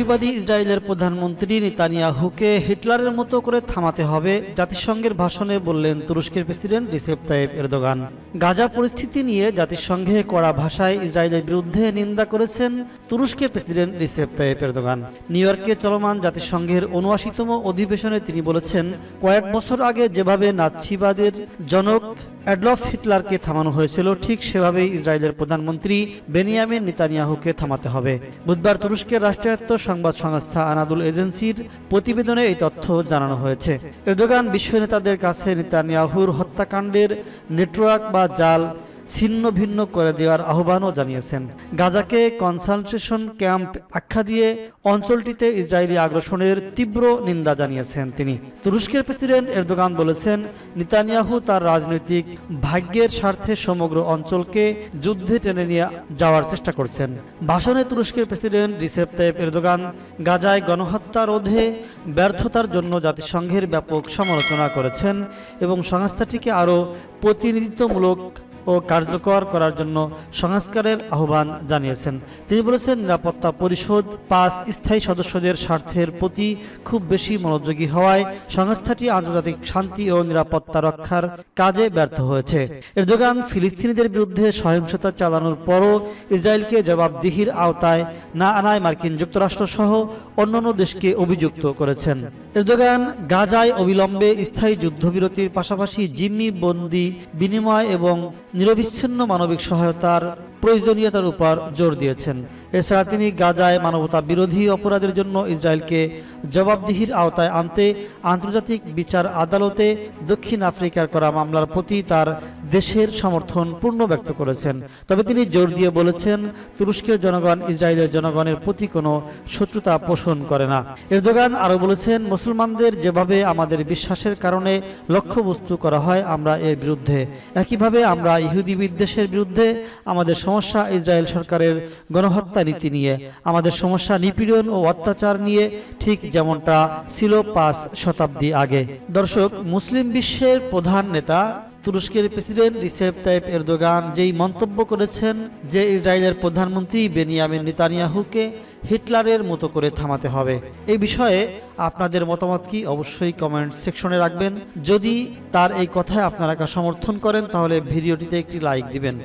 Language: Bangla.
ফ্যাসিবাদী ইসরায়েলের প্রধানমন্ত্রী নেতানিয়াহুকে হিটলারের মতো করে থামাতে হবে, জাতিসংঘের ভাষণে বললেন তুরস্কের president Recep Tayyip Erdogan. Gaza পরিস্থিতি নিয়ে জাতিসংঘে কড়া ভাষায় ইসরায়েলের বিরুদ্ধে নিন্দা করেছেন তুরস্কের president Recep Tayyip Erdogan. New ইয়র্কে চলমান জাতিসংঘের ৭৯তম অধিবেশনে তিনি বলেছেন, কয়েক বছর আগে যেভাবে নাৎসিবাদের জনক অ্যাডলফ হিটলারকে থামানো হয়েছিল, ঠিক সেভাবেই ইসরায়েলের প্রধানমন্ত্রী বেনিয়ামিন নেতানিয়াহুকে থামাতে হবে। বুধবার তুরস্কের রাষ্ট্রায়ত্ত সংবাদ সংস্থা আনাদুল এজেন্সির প্রতিবেদনে এই তথ্য জানানো হয়েছে। এরদোগান বিশ্ব নেতাদের কাছে নেতানিয়াহুর হত্যাকাণ্ডের নেটওয়ার্ক বা জাল ছিন্ন ভিন্ন করে দেওয়ার আহ্বানও জানিয়েছেন। গাজাকে কনসেন্ট্রেশন ক্যাম্প আখ্যা দিয়ে অঞ্চলটিতে ইসরায়েলি আগ্রাসনের তীব্র নিন্দা জানিয়েছেন তিনি। তুরস্কের প্রেসিডেন্ট এরদোগান বলেছেন, নেতানিয়াহু তার রাজনৈতিক ভাগ্যের স্বার্থে সমগ্র অঞ্চলকে যুদ্ধে টেনে নিয়ে যাওয়ার চেষ্টা করছেন। ভাষণে তুরস্কের প্রেসিডেন্ট রিসেপ তাইয়েপ এরদোগান গাজায় গণহত্যা রোধে ব্যর্থতার জন্য জাতিসংঘের ব্যাপক সমালোচনা করেছেন এবং সংস্থাটিকে আরও প্রতিনিধিত্বমূলক ও কার্যকর করার জন্য সংস্কারের আহ্বান জানিয়েছেন। তিনি বলেছেন, নিরাপত্তা পরিষদ ৫ স্থায়ী সদস্যদের স্বার্থের প্রতি খুব বেশি মনোযোগী হওয়ায় সংস্থাটি আন্তর্জাতিক শান্তি ও নিরাপত্তা রক্ষার কাজে ব্যর্থ হয়েছে। এরদোগান ফিলিস্তিনিদের বিরুদ্ধে সহিংসতা চালানোর পরও ইসরায়েলকে জবাবদিহির আওতায় না আনায় মার্কিন যুক্তরাষ্ট্র সহ অন্যান্য দেশকে অভিযুক্ত করেছেন। এরদোগান গাজায় অবিলম্বে স্থায়ী যুদ্ধবিরতির পাশাপাশি জিম্মি বন্দি বিনিময় এবং নিরবিচ্ছিন্ন মানবিক সহায়তার প্রয়োজনীয়তার উপর জোর দিয়েছেন। এছাড়া তিনি গাজায় মানবতা বিরোধী অপরাধের জন্য ইসরায়েলকে জবাবদিহির আওতায় আনতে আন্তর্জাতিক বিচার আদালতে দক্ষিণ আফ্রিকার করা মামলার প্রতি তার দেশের সমর্থন পূর্ণ ব্যক্ত করেছেন। তবে তিনি জোর দিয়ে বলেছেন, তুরস্কের জনগণ ইসরায়েলের জনগণের প্রতি কোনো শত্রুতা পোষণ করে না। এরদোগান আরও বলেছেন, মুসলমানদের যেভাবে আমাদের বিশ্বাসের কারণে লক্ষ্যবস্তু করা হয়, আমরা এর বিরুদ্ধে। একইভাবে আমরা ইহুদি বিদ্বেষের বিরুদ্ধে। আমাদের সমস্যা ইসরায়েল সরকারের গণহত্যা নীতি নিয়ে, আমাদের সমস্যা নিপীড়ন ও অত্যাচার নিয়ে, ঠিক যেমনটা ছিল ৫ শতাব্দী আগে। দর্শক, মুসলিম বিশ্বের প্রধান নেতা তুরস্কের প্রেসিডেন্ট রিসেপ তাইয়েপ এরদোগান যেই মন্তব্য করেছেন যে ইসরায়েলের প্রধানমন্ত্রী বেনিয়ামিন নেতানিয়াহুকে হিটলারের মতো করে থামাতে হবে, এই বিষয়ে আপনাদের মতামত কি অবশ্যই কমেন্ট সেকশনে রাখবেন। যদি তার এই কথায় আপনারা সমর্থন করেন তাহলে ভিডিওটিতে একটি লাইক দিবেন।